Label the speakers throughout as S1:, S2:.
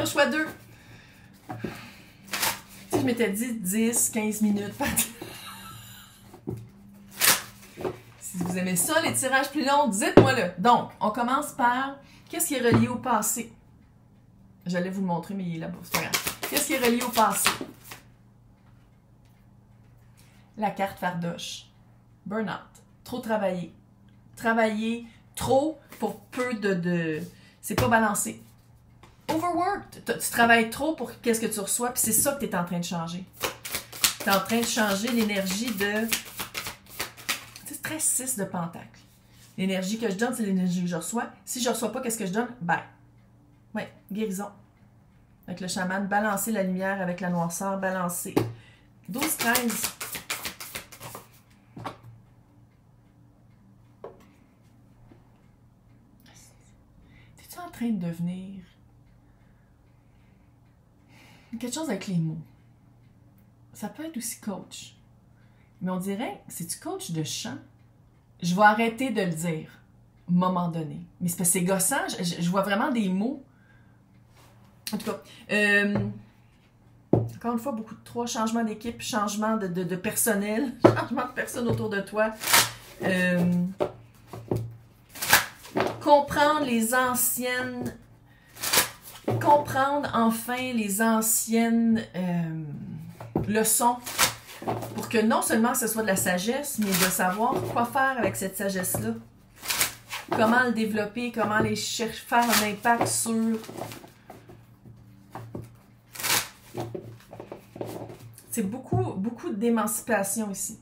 S1: au choix 2. Si je m'étais dit 10, 15 minutes par Si vous aimez ça, les tirages plus longs, dites-moi-le. Donc, on commence par qu'est-ce qui est relié au passé? J'allais vous le montrer, mais il est là-bas, c'est pas grave. Qu'est-ce qui est relié au passé? La carte fardoche. Burnout. Trop travailler. Travailler trop pour peu de... C'est pas balancé. Overworked. Tu travailles trop pour qu'est-ce que tu reçois, puis c'est ça que tu es en train de changer. Tu es en train de changer l'énergie de... C'est très 6 de pentacle. L'énergie que je donne, c'est l'énergie que je reçois. Si je ne reçois pas, qu'est-ce que je donne? Bye. Oui, guérison. Avec le chaman, balancer la lumière avec la noirceur, balancer. 12, 13. T'es-tu en train de devenir quelque chose avec les mots? Ça peut être aussi coach. Mais on dirait, c'est-tu coach de chant? Je vais arrêter de le dire, à un moment donné. Mais c'est parce que c'est gossant, je vois vraiment des mots. En tout cas, encore une fois, beaucoup de 3, changement d'équipe, changement de personnel, changement de personnes autour de toi. Comprendre les anciennes... Comprendre enfin les anciennes leçons pour que non seulement ce soit de la sagesse, mais de savoir quoi faire avec cette sagesse-là. Comment le développer, comment les faire un impact sur... C'est beaucoup d'émancipation ici.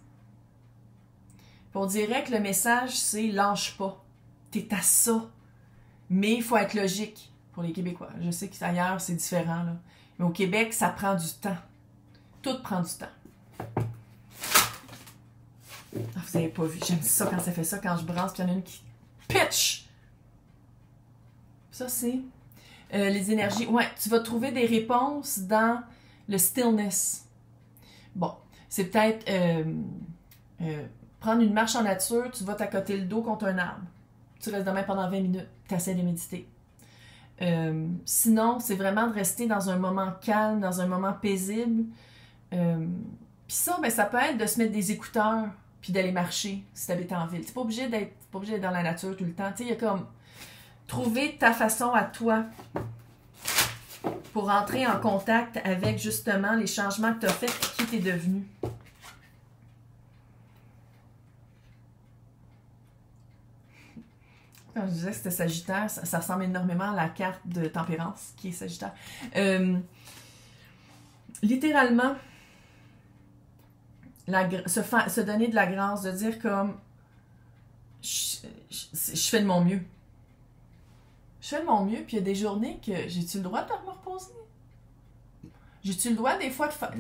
S1: On dirait que le message, c'est « lâche pas ». T'es à ça. Mais il faut être logique pour les Québécois. Je sais qu'ailleurs, c'est différent, là. Mais au Québec, ça prend du temps. Tout prend du temps. Ah, vous n'avez pas vu. J'aime ça quand ça fait ça, quand je brasse, puis il y en a une qui pitch. Ça, c'est les énergies. Ouais, tu vas trouver des réponses dans le stillness. Bon, c'est peut-être prendre une marche en nature, tu vas t'accoter le dos contre un arbre. Tu restes de même pendant 20 minutes, tu essaies de méditer. Sinon, c'est vraiment de rester dans un moment calme, dans un moment paisible. Puis ça, ben, ça peut être de se mettre des écouteurs puis d'aller marcher si tu habites en ville. Tu n'es pas obligé d'être dans la nature tout le temps. Tu sais, il y a comme trouver ta façon à toi pour entrer en contact avec justement les changements que tu as faits et qui tu es devenu. Quand je disais que c'était Sagittaire, ça ressemble énormément à la carte de tempérance qui est Sagittaire. Littéralement, se donner de la grâce, de dire comme je fais de mon mieux. Je fais de mon mieux, puis il y a des journées que j'ai-tu le droit de me reposer? J'ai-tu le droit des fois de faire...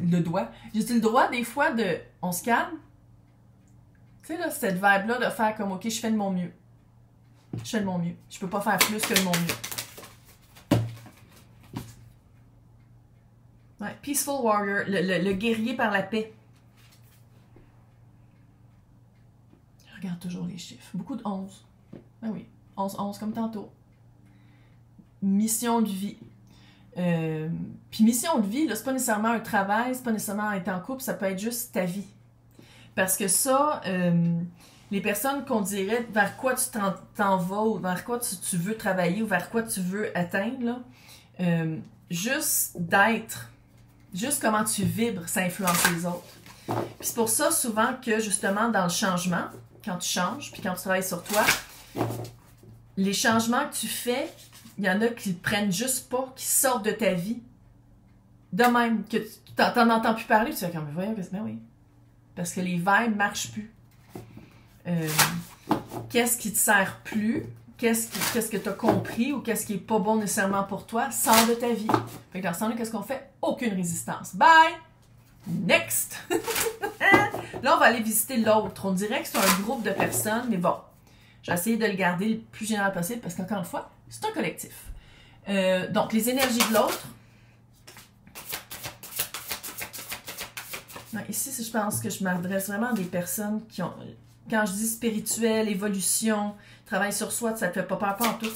S1: J'ai-tu le droit des fois de... On se calme? Tu sais, là, cette vibe-là de faire comme, OK, je fais de mon mieux. Je fais de mon mieux. Je peux pas faire plus que de mon mieux. Ouais, Peaceful Warrior, le guerrier par la paix. Je regarde toujours les chiffres. Beaucoup de 11. Ben oui, 11 comme tantôt. Mission de vie. Puis mission de vie, là, c'est pas nécessairement un travail, c'est pas nécessairement être en couple, ça peut être juste ta vie. Parce que ça, les personnes qu'on dirait vers quoi tu t'en vas, ou vers quoi tu veux travailler, ou vers quoi tu veux atteindre, là, juste d'être, juste comment tu vibres, ça influence les autres. Puis c'est pour ça souvent que justement dans le changement, quand tu changes, puis quand tu travailles sur toi, les changements que tu fais, il y en a qui ne prennent juste pas, qui sortent de ta vie. De même, que tu n'en entends plus parler, tu fais comme, voyons, ben oui. Parce que les vibes ne marchent plus. Qu'est-ce qui te sert plus? Qu'est-ce que tu as compris ou qu'est-ce qui n'est pas bon nécessairement pour toi? Sors de ta vie. Fait que dans ce temps-là, qu'est-ce qu'on fait? Aucune résistance. Bye! Next! Là, on va aller visiter l'autre. On dirait que c'est un groupe de personnes, mais bon, j'ai essayé de le garder le plus général possible parce qu'encore une fois, c'est un collectif. Donc, les énergies de l'autre. Ici, je pense que je m'adresse vraiment à des personnes qui ont... Quand je dis spirituel, évolution, travail sur soi, ça ne te fait pas peur en tout.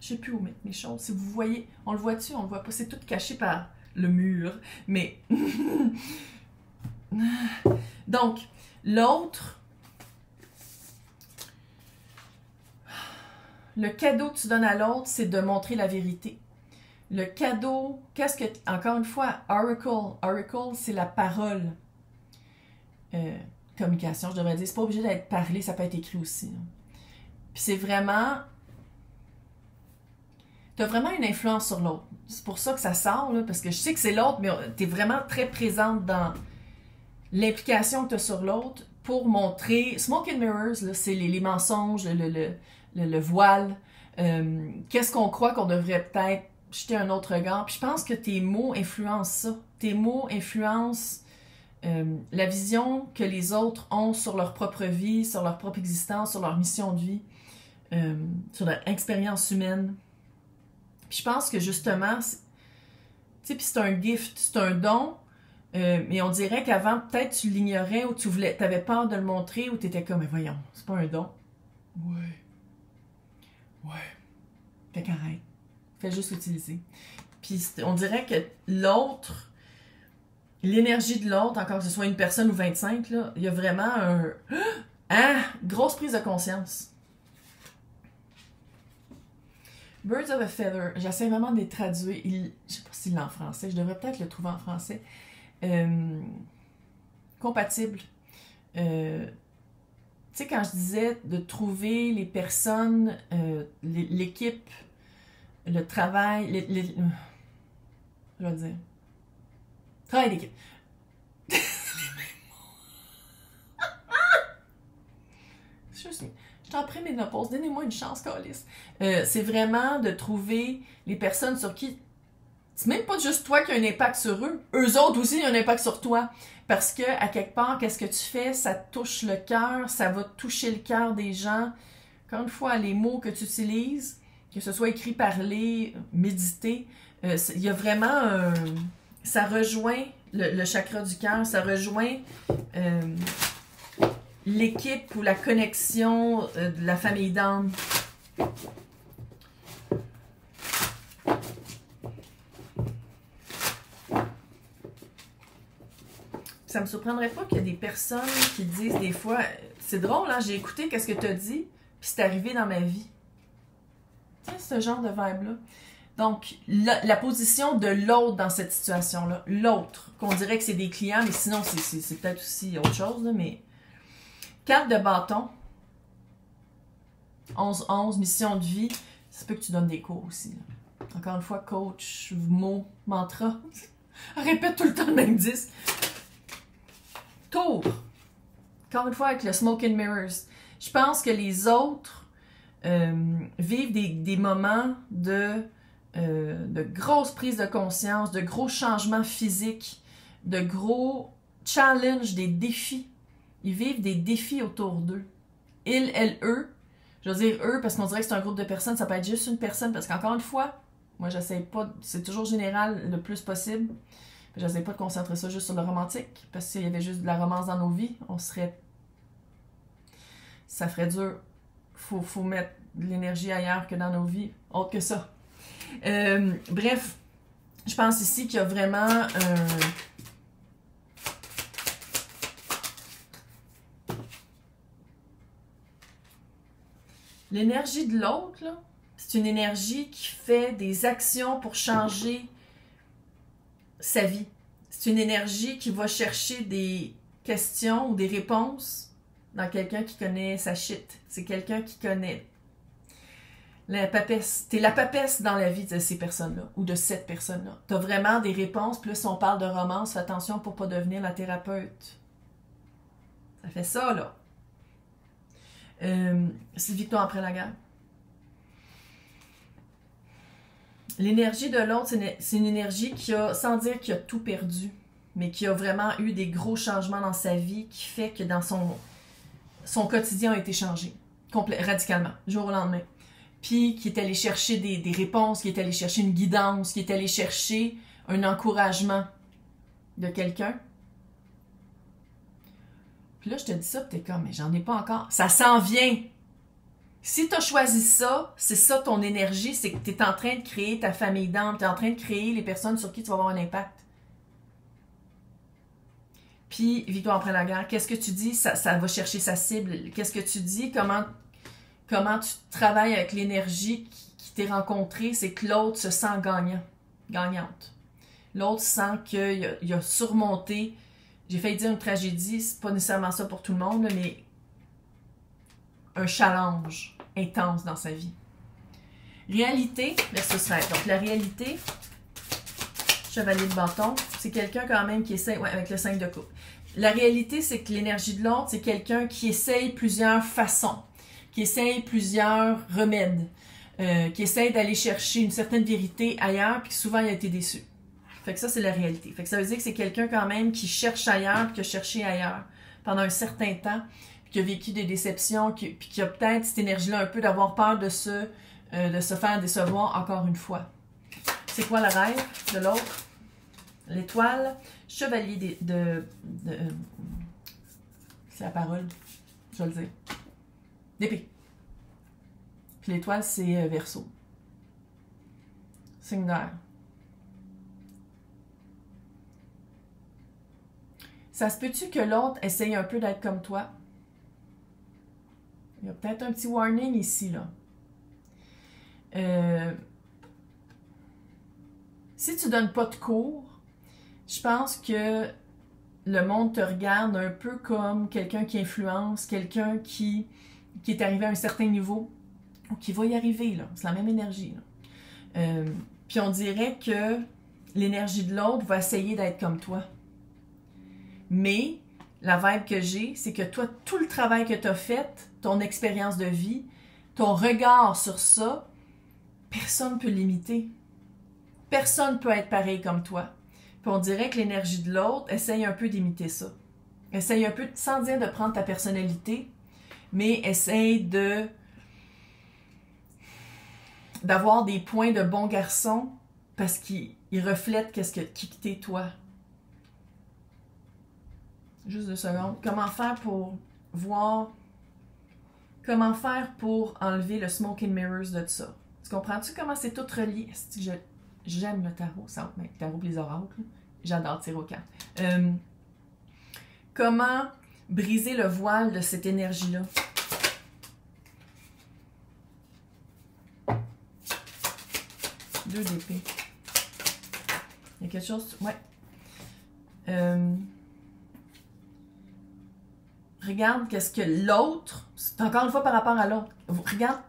S1: Je sais plus où mettre mes choses. Si vous voyez, on le voit-tu? On le voit pas. C'est tout caché par le mur. Mais... Donc, l'autre... Le cadeau que tu donnes à l'autre, c'est de montrer la vérité. Le cadeau, qu'est-ce que... Encore une fois, oracle. Oracle, c'est la parole. Communication, je devrais dire. C'est pas obligé d'être parlé, ça peut être écrit aussi. Là. Puis c'est vraiment... T'as vraiment une influence sur l'autre. C'est pour ça que ça sort, là, parce que je sais que c'est l'autre, mais t'es vraiment très présente dans l'implication que t'as sur l'autre pour montrer... Smoke and mirrors, c'est les mensonges, le voile. Qu'est-ce qu'on croit qu'on devrait peut-être jeter un autre regard. Puis je pense que tes mots influencent ça. Tes mots influencent la vision que les autres ont sur leur propre vie, sur leur propre existence, sur leur mission de vie, sur leur expérience humaine. Puis je pense que justement, tu sais, puis c'est un gift, c'est un don, mais on dirait qu'avant, peut-être tu l'ignorais ou tu avais peur de le montrer ou tu étais comme, mais voyons, c'est pas un don. Ouais. Fait qu'arrête. Fais juste l'utiliser. Puis on dirait que l'autre, l'énergie de l'autre, encore que ce soit une personne ou 25, là, il y a vraiment un... Ah! Grosse prise de conscience. Birds of a Feather, j'essaie vraiment de les traduire. Je sais pas s'il est en français, je devrais peut-être le trouver en français. Compatible. Tu sais, quand je disais de trouver les personnes, l'équipe, le travail, je vais dire. Travail d'équipe. Je t'en prie, ménopause, donnez-moi une chance, Calice. C'est vraiment de trouver les personnes sur qui... C'est même pas juste toi qui a un impact sur eux. Eux autres aussi ont un impact sur toi. Parce que, à quelque part, qu'est-ce que tu fais? Ça touche le cœur, ça va toucher le cœur des gens. Encore une fois, les mots que tu utilises, que ce soit écrit, parlé, médité, il y a vraiment ça rejoint le chakra du cœur, ça rejoint l'équipe ou la connexion de la famille d'âme. Ça me surprendrait pas qu'il y ait des personnes qui disent des fois, c'est drôle, hein, j'ai écouté qu'est-ce que tu as dit, puis c'est arrivé dans ma vie. Tu sais, ce genre de vibe-là. Donc, la position de l'autre dans cette situation-là, l'autre, qu'on dirait que c'est des clients, mais sinon, c'est peut-être aussi autre chose, là, mais... Carte de bâton, 11-11, mission de vie, ça peut que tu donnes des cours aussi. Là. Encore une fois, coach, mot, mantra, répète tout le temps le même 10. Tour, encore une fois avec le smoke and mirrors. Je pense que les autres vivent des moments de grosses prises de conscience, de gros changements physiques, de gros challenges, des défis. Ils vivent des défis autour d'eux. Ils, elles, eux. Je veux dire eux parce qu'on dirait que c'est un groupe de personnes. Ça peut être juste une personne parce qu'encore une fois, moi j'essaie pas, c'est toujours général le plus possible. J'essaie pas de concentrer ça juste sur le romantique parce que s'il y avait juste de la romance dans nos vies, on serait... Ça ferait dur. Faut mettre de l'énergie ailleurs que dans nos vies. Autre que ça. Bref, je pense ici qu'il y a vraiment l'énergie de l'autre, là, c'est une énergie qui fait des actions pour changer sa vie. C'est une énergie qui va chercher des questions ou des réponses dans quelqu'un qui connaît sa shit. C'est quelqu'un qui connaît la papesse. T'es la papesse dans la vie de ces personnes-là ou de cette personne-là. T'as vraiment des réponses. Puis là, si on parle de romance, fais attention pour pas devenir la thérapeute. Ça fait ça, là. C'est victoire après la guerre. L'énergie de l'autre, c'est une énergie qui a, sans dire qu'il a tout perdu, mais qui a vraiment eu des gros changements dans sa vie qui fait que dans son quotidien a été changé radicalement, jour au lendemain. Puis qui est allé chercher des réponses, qui est allé chercher une guidance, qui est allé chercher un encouragement de quelqu'un. Puis là, je te dis ça, puis t'es comme, mais j'en ai pas encore. Ça s'en vient! Si tu as choisi ça, c'est ça ton énergie, c'est que tu es en train de créer ta famille d'âme, tu es en train de créer les personnes sur qui tu vas avoir un impact. Puis, Victoire après la guerre, qu'est-ce que tu dis? Ça va chercher sa cible. Qu'est-ce que tu dis? Comment tu travailles avec l'énergie qui t'est rencontrée? C'est que l'autre se sent gagnante. L'autre sent qu'il a surmonté, j'ai failli dire une tragédie, c'est pas nécessairement ça pour tout le monde, mais un challenge intense dans sa vie. Réalité versus rêve. Donc la réalité, chevalier de bâton, c'est quelqu'un quand même qui essaie, ouais, avec le 5 de coupe. La réalité, c'est que l'énergie de l'autre, c'est quelqu'un qui essaye plusieurs façons, qui essaye plusieurs remèdes, qui essaye d'aller chercher une certaine vérité ailleurs, puis souvent il a été déçu. Fait que ça, c'est la réalité. Fait que ça veut dire que c'est quelqu'un quand même qui cherche ailleurs, puis qui a cherché ailleurs pendant un certain temps, puis qui a vécu des déceptions, puis qui a peut-être cette énergie-là un peu d'avoir peur de se faire décevoir encore une fois. C'est quoi le rêve de l'autre? L'étoile, chevalier c'est la parole, je vais le dire. D'épée. Puis l'étoile, c'est Verseau. Signe d'air. Ça se peut-tu que l'autre essaye un peu d'être comme toi? Il y a peut-être un petit warning ici, là. Si tu donnes pas de cours, je pense que le monde te regarde un peu comme quelqu'un qui influence, quelqu'un qui est arrivé à un certain niveau, ou qui va y arriver, là. C'est la même énergie, là. Puis on dirait que l'énergie de l'autre va essayer d'être comme toi. Mais la vibe que j'ai, c'est que toi, tout le travail que tu as fait, ton expérience de vie, ton regard sur ça, personne ne peut l'imiter. Personne ne peut être pareil comme toi. Puis on dirait que l'énergie de l'autre essaye un peu d'imiter ça. Essaye un peu, sans dire de prendre ta personnalité, mais essaye d'avoir des points de bon garçon parce qu'il reflète qui t'es toi. Juste 2 secondes. Comment faire pour voir... Comment faire pour enlever le smoke and mirrors de ça? Tu comprends-tu comment c'est tout relié? J'aime le tarot, le tarot et les oracles. J'adore tirer aux cartes. Comment briser le voile de cette énergie-là? Deux d'épée. Il y a quelque chose... Ouais. Regarde qu'est-ce que l'autre... C'est encore une fois par rapport à l'autre. Regarde.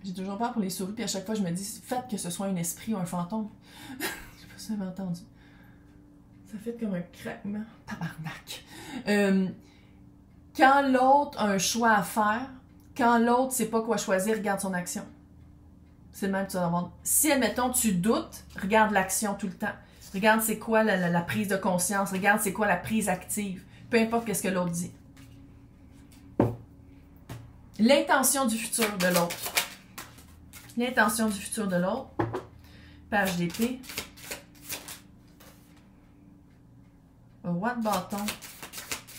S1: J'ai toujours peur pour les souris, puis à chaque fois je me dis, faites que ce soit un esprit ou un fantôme. Je sais pas si vous avez entendu. Ça fait comme un craquement. Tabarnak. Quand l'autre a un choix à faire, quand l'autre sait pas quoi choisir, regarde son action. C'est le même que tu vas avoir. Si, admettons, tu doutes, regarde l'action tout le temps. Regarde c'est quoi la prise de conscience. Regarde c'est quoi la prise active. Peu importe ce que l'autre dit. L'intention du futur de l'autre. L'intention du futur de l'autre. Page d'épée. Roi de bâton.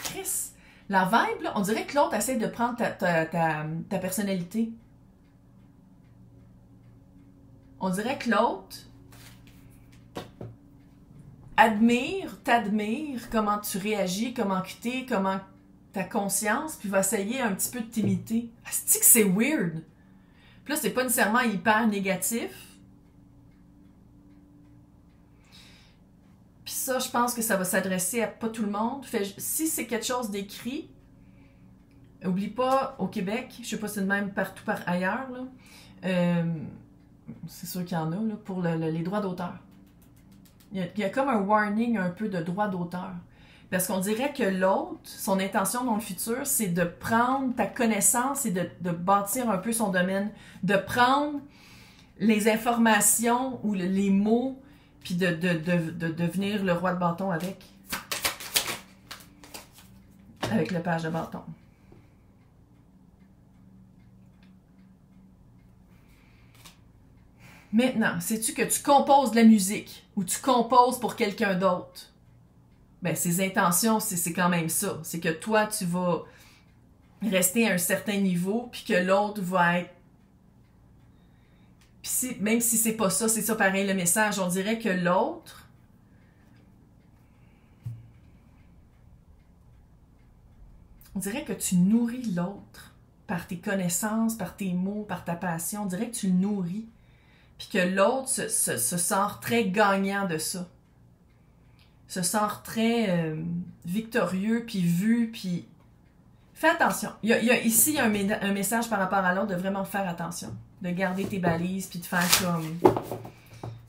S1: Chris. La vibe, là, on dirait que l'autre essaie de prendre ta personnalité. On dirait que l'autre t'admire comment tu réagis, comment tu t'es, comment ta conscience, puis va essayer un petit peu de t'imiter. Asti que c'est weird. Puis là, c'est pas nécessairement hyper négatif. Puis ça, je pense que ça va s'adresser à pas tout le monde. Fait, si c'est quelque chose d'écrit, oublie pas, au Québec, je sais pas si c'est le même partout par ailleurs, là, c'est sûr qu'il y en a, là, pour les droits d'auteur. Il y a comme un warning un peu de droits d'auteur. Parce qu'on dirait que l'autre, son intention dans le futur, c'est de prendre ta connaissance et de bâtir un peu son domaine, de prendre les informations ou les mots, puis de devenir le roi de bâton avec le page de bâton. Maintenant, sais-tu que tu composes de la musique ou tu composes pour quelqu'un d'autre? ben, ses intentions, c'est quand même ça. C'est que toi, tu vas rester à un certain niveau, puis que l'autre va être... Puis même si c'est pas ça, c'est ça pareil le message. On dirait que l'autre... On dirait que tu nourris l'autre par tes connaissances, par tes mots, par ta passion. On dirait que tu le nourris. Puis que l'autre se sort très gagnant de ça. Se sort très victorieux, puis vu, puis... Fais attention. Ici, il y a un message par rapport à l'autre de vraiment faire attention. De garder tes balises, puis de faire comme...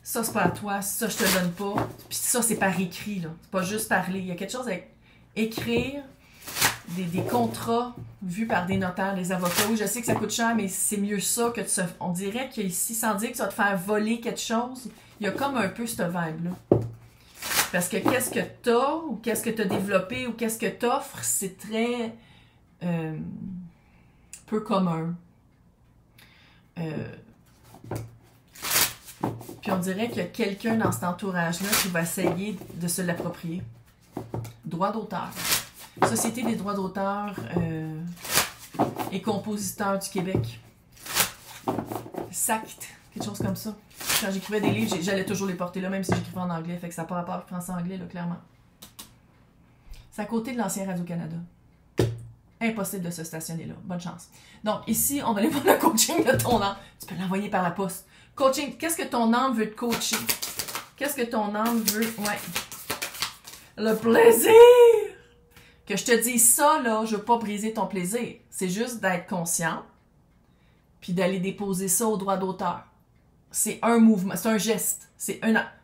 S1: Ça, c'est pas à toi, ça, je te donne pas. Puis ça, c'est par écrit, là. C'est pas juste parler. Il y a quelque chose avec écrire des contrats vus par des notaires, des avocats. Oui, je sais que ça coûte cher, mais c'est mieux ça que de se... On dirait qu'ici, sans dire que tu vas te faire voler quelque chose, il y a comme un peu cette vibe-là. Parce que qu'est-ce que t'as, ou qu'est-ce que t'as développé, ou qu'est-ce que t'offres, c'est très... peu commun. Puis on dirait qu'il y a quelqu'un dans cet entourage-là qui va essayer de se l'approprier. Droit d'auteur. Société des droits d'auteur et compositeurs du Québec. SACT, quelque chose comme ça. Quand j'écrivais des livres, j'allais toujours les porter là, même si j'écrivais en anglais, fait que ça n'a pas rapport avec français-anglais, là, clairement. C'est à côté de l'ancien Radio-Canada. Impossible de se stationner là. Bonne chance. Donc, ici, on va aller voir le coaching de ton âme. Tu peux l'envoyer par la poste. Coaching, qu'est-ce que ton âme veut te coacher? Qu'est-ce que ton âme veut? Ouais. Le plaisir! Que je te dise ça, là, je veux pas briser ton plaisir. C'est juste d'être conscient, puis d'aller déposer ça au droit d'auteur. C'est un mouvement, c'est un geste. Tu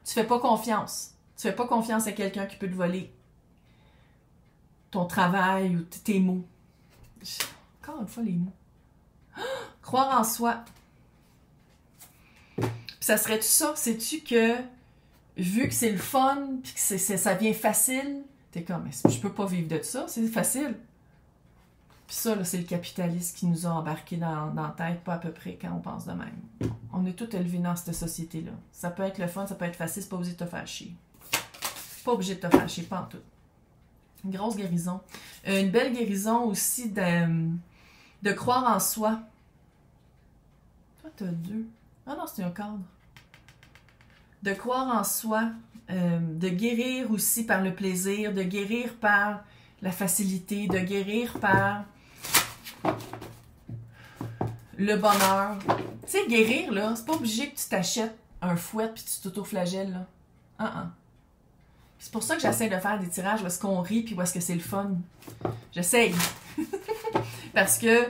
S1: fais pas confiance. Tu fais pas confiance à quelqu'un qui peut te voler ton travail ou tes mots. Encore une fois, les mots. Croire en soi. Puis ça serait-tu ça? Sais-tu que, vu que c'est le fun, puis que ça vient facile, t'es comme, mais je peux pas vivre de ça, c'est facile. Puis ça, là, c'est le capitaliste qui nous a embarqués dans la tête, pas à peu près quand on pense de même. On est tous élevés dans cette société-là. Ça peut être le fun, ça peut être facile, c'est pas obligé de te faire chier. Pas obligé de te faire chier, pas en tout. Une grosse guérison. Une belle guérison aussi de croire en soi. Toi, t'as 2. Ah non, c'est un cadre. De croire en soi, de guérir aussi par le plaisir, de guérir par la facilité, de guérir par le bonheur. Tu sais, guérir, là, c'est pas obligé que tu t'achètes un fouet puis tu t'auto-flagelles, là. C'est pour ça que j'essaie de faire des tirages où est-ce qu'on rit puis où est-ce que c'est le fun. J'essaye. Parce que,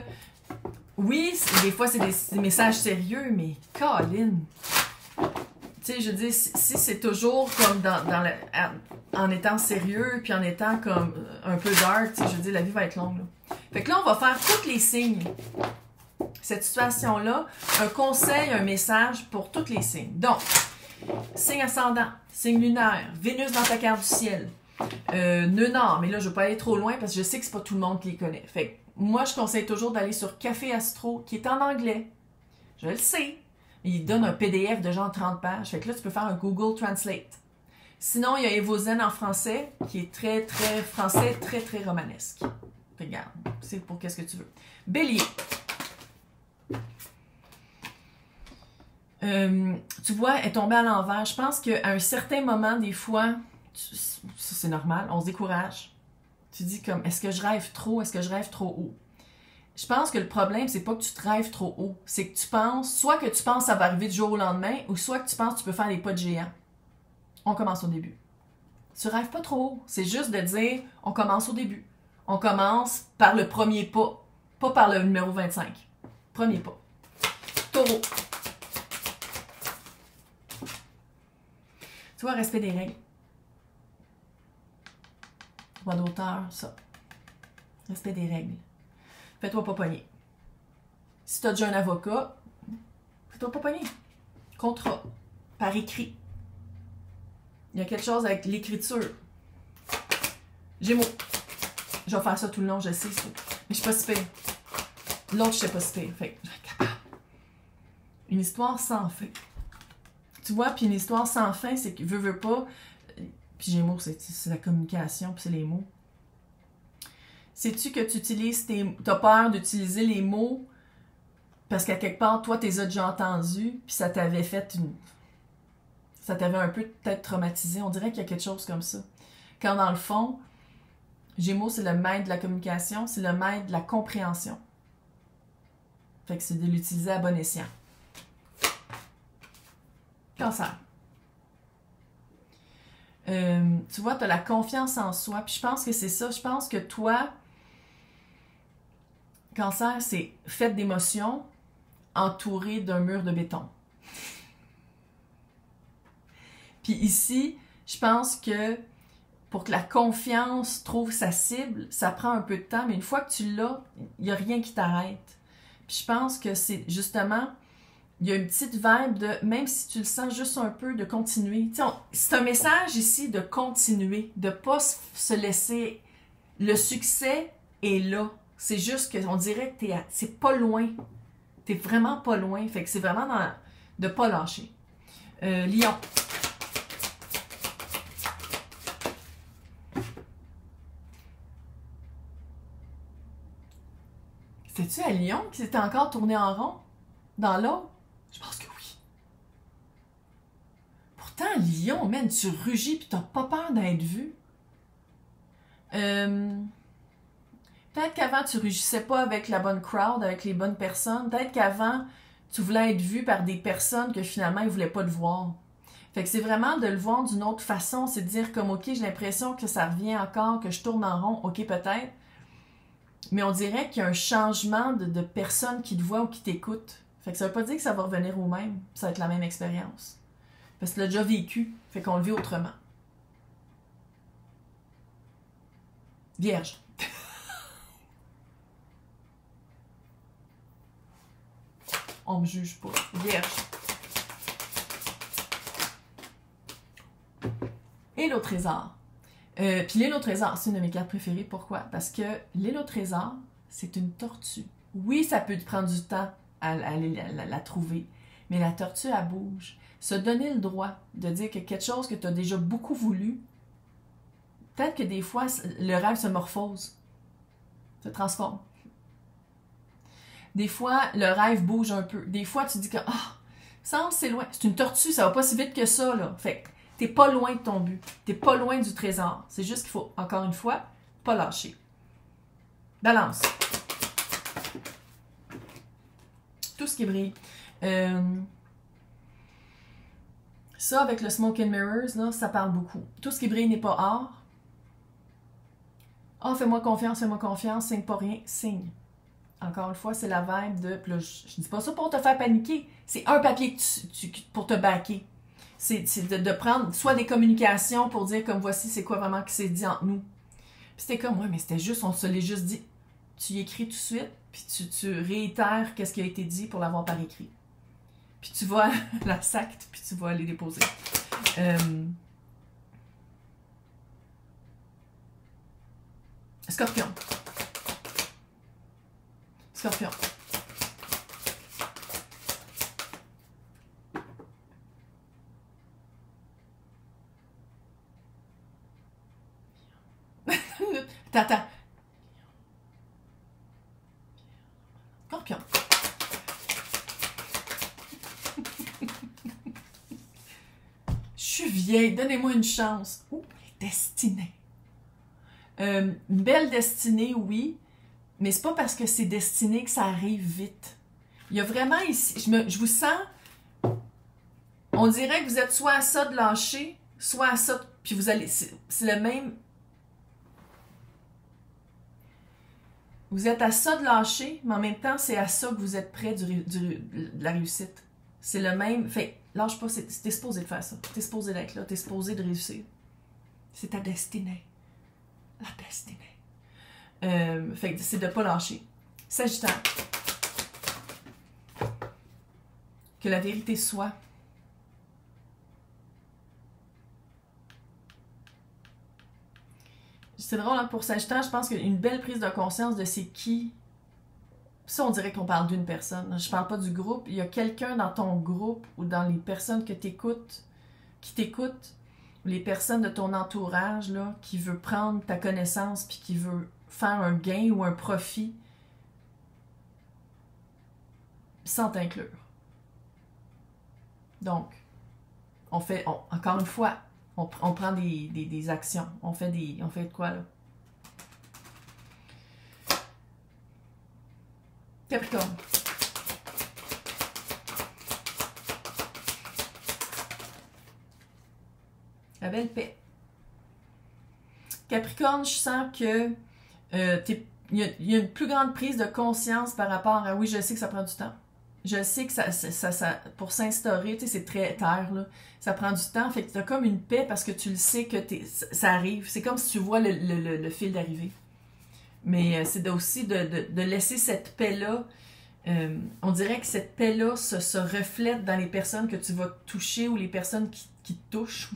S1: oui, des fois, c'est des messages sérieux, mais Colin! Tu sais, je dis, si c'est toujours comme en étant sérieux puis en étant comme un peu dark, tu sais, je dis, la vie va être longue, là. Fait que là, on va faire tous les signes. Cette situation-là, un conseil, un message pour tous les signes. Donc, signe ascendant, signe lunaire, Vénus dans ta carte du ciel, nœud nord, mais là, je ne veux pas aller trop loin parce que je sais que c'est pas tout le monde qui les connaît. Fait que moi, je conseille toujours d'aller sur Café Astro, qui est en anglais. Je le sais. Il donne un PDF de genre 30 pages. Fait que là, tu peux faire un Google Translate. Sinon, il y a Evozen en français, qui est très, très français, très, très romanesque. Regarde, c'est pour qu'est-ce que tu veux. Bélier. Tu vois, elle est tombée à l'envers. Je pense qu'à un certain moment, des fois, ça c'est normal, on se décourage. Tu dis comme, est-ce que je rêve trop? Est-ce que je rêve trop haut? Je pense que le problème, c'est pas que tu te rêves trop haut. C'est que tu penses, soit que tu penses que ça va arriver du jour au lendemain, ou soit que tu penses que tu peux faire des pas de géant. On commence au début. Tu rêves pas trop haut. C'est juste de dire, on commence au début. On commence par le premier pas, pas par le numéro 25. Premier pas. Taureau. Tu vois, respect des règles. Droit d'auteur, ça. Respect des règles. Fais-toi pas pogner. Si tu as déjà un avocat, fais-toi pas pogner. Contrat. Par écrit. Il y a quelque chose avec l'écriture. Gémeaux. Je vais faire ça tout le long, je sais. Mais je suis pas si pire. L'autre, je sais pas si pire. Fait que je vais être capable. Une histoire sans fin. Tu vois, puis une histoire sans fin, c'est que veux pas. Puis Gémeaux, c'est la communication, puis c'est les mots. Sais-tu que tu utilises t'as peur d'utiliser les mots parce qu'à quelque part, toi, t'es déjà entendus, puis ça t'avait fait ça t'avait un peu peut-être traumatisé. On dirait qu'il y a quelque chose comme ça. Quand dans le fond, Gémeaux, c'est le maître de la communication, c'est le maître de la compréhension. Fait que c'est de l'utiliser à bon escient. Cancer. Tu vois, tu as la confiance en soi. Puis je pense que c'est ça. Je pense que toi, Cancer, c'est fait d'émotions entouré d'un mur de béton. Puis ici, je pense que pour que la confiance trouve sa cible, ça prend un peu de temps, mais une fois que tu l'as, il n'y a rien qui t'arrête. Puis je pense que c'est justement, il y a une petite vibe de, même si tu le sens juste un peu, de continuer. C'est un message ici de continuer, de ne pas se laisser. Le succès est là. C'est juste qu'on dirait que c'est pas loin. T'es vraiment pas loin. Fait que c'est vraiment de pas lâcher. Lion. C'était-tu à Lyon qui s'était encore tourné en rond? Dans l'eau? Je pense que oui. Pourtant, Lyon, man, tu rugis pis t'as pas peur d'être vu. Peut-être qu'avant, tu rugissais pas avec la bonne crowd, avec les bonnes personnes. Peut-être qu'avant, tu voulais être vu par des personnes que finalement, ils voulaient pas te voir. Fait que c'est vraiment de le voir d'une autre façon. C'est de dire comme, OK, j'ai l'impression que ça revient encore, que je tourne en rond. OK, peut-être. Mais on dirait qu'il y a un changement de personnes qui te voient ou qui t'écoutent. Fait que ça veut pas dire que ça va revenir au même. Ça va être la même expérience. Parce que tu l'as déjà vécu. Fait qu'on le vit autrement. Vierge. On me juge pas. Vierge. Et au trésor. Puis l'île au trésor, c'est une de mes cartes préférées. Pourquoi? Parce que l'île au trésor, c'est une tortue. Oui, ça peut te prendre du temps à la trouver, mais la tortue, elle bouge. Se donner le droit de dire que quelque chose que tu as déjà beaucoup voulu, peut-être que des fois, le rêve se morphose, se transforme. Des fois, le rêve bouge un peu. Des fois, tu dis que, ça c'est loin. C'est une tortue, ça va pas si vite que ça, là. Fait que t'es pas loin de ton but. T'es pas loin du trésor. C'est juste qu'il faut, encore une fois, pas lâcher. Balance. Tout ce qui brille. Ça, avec le Smoke and Mirrors, là, ça parle beaucoup. Tout ce qui brille n'est pas or. Fais-moi confiance, signe pas rien, signe. Encore une fois, c'est la vibe de... Là, je dis pas ça pour te faire paniquer. C'est un papier pour te backer. C'est de prendre soit des communications pour dire comme voici c'est quoi vraiment qui s'est dit entre nous. Puis c'était comme, ouais, mais c'était juste, on se l'est juste dit. Tu y écris tout de suite, puis tu réitères qu'est-ce qui a été dit pour l'avoir par écrit. Puis tu vas la sacte, puis tu vas les déposer. Scorpion. Scorpion. Attends. Scorpion. Je suis vieille, donnez-moi une chance. Ouh, les destinées. Une belle destinée, oui, mais c'est pas parce que c'est destiné que ça arrive vite. Il y a vraiment ici, je vous sens, on dirait que vous êtes soit à ça de lâcher, soit à ça, puis vous allez, c'est le même. Vous êtes à ça de lâcher, mais en même temps, c'est à ça que vous êtes près de la réussite. C'est le même. Fait, lâche pas, t'es supposé de faire ça. T'es supposé d'être là, t'es supposé de réussir. C'est ta destinée. La destinée. Fait que c'est de pas lâcher. Sagittaire. Que la vérité soit. C'est drôle, hein, pour Sagittaire, je pense qu'une belle prise de conscience de c'est qui. Ça, on dirait qu'on parle d'une personne. Je parle pas du groupe. Il y a quelqu'un dans ton groupe ou dans les personnes que t'écoutes, qui t'écoutent, les personnes de ton entourage là, qui veut prendre ta connaissance puis qui veut faire un gain ou un profit sans t'inclure. Donc, encore une fois, on prend des actions. On fait de quoi, là? Capricorne. La belle paix. Capricorne, je sens que il y a une plus grande prise de conscience par rapport à oui, je sais que ça prend du temps. Je sais que ça pour s'instaurer, tu sais, c'est très terre, là. Ça prend du temps. Fait que tu as comme une paix parce que tu le sais que ça arrive. C'est comme si tu vois le fil d'arrivée. Mais c'est aussi de laisser cette paix-là. On dirait que cette paix-là se reflète dans les personnes que tu vas toucher ou les personnes qui te touchent.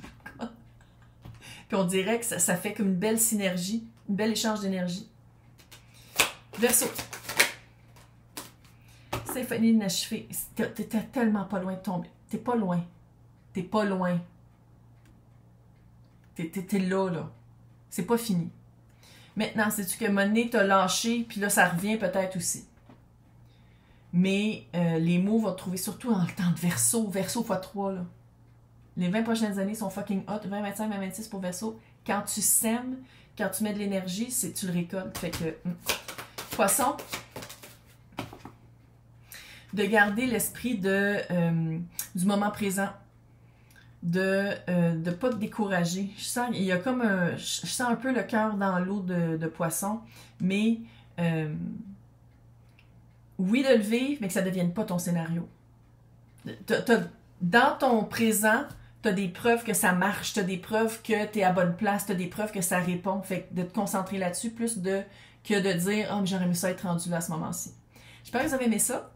S1: Puis on dirait que ça fait comme une belle synergie, une belle échange d'énergie. Verseau. Symphonie inachevée. T'es tellement pas loin de tomber. T'es pas loin. T'es pas loin. T'es là, là. C'est pas fini. Maintenant, sais-tu que Monet t'a lâché, puis là, ça revient peut-être aussi. Mais les mots vont te trouver surtout dans le temps de Verseau. Verseau x3, là. Les 20 prochaines années sont fucking hot. 20, 25, 20, 26 pour Verseau. Quand tu sèmes, quand tu mets de l'énergie, tu le récoltes. Fait que, Poisson, de garder l'esprit du moment présent. De pas te décourager. Je sens un peu le cœur dans l'eau de Poisson, mais oui, de le vivre, mais que ça ne devienne pas ton scénario. Dans ton présent, tu as des preuves que ça marche, tu as des preuves que tu es à bonne place, tu as des preuves que ça répond. Fait que de te concentrer là-dessus plus que de dire « Ah, mais j'aurais aimé ça être rendu là à ce moment-ci. » J'espère que vous avez aimé ça.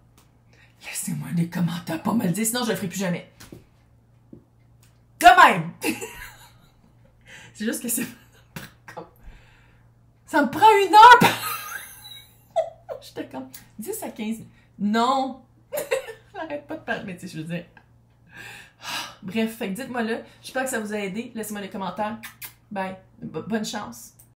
S1: Laissez-moi des commentaires pour me le dire, sinon je ne le ferai plus jamais. De même! C'est juste que c'est... Ça me prend 1 heure! J'étais comme 10 à 15. Non! J'arrête pas de parler, mais tu sais, je veux dire... Bref, fait que dites-moi là. J'espère que ça vous a aidé. Laissez-moi des commentaires. Bye. Bonne chance.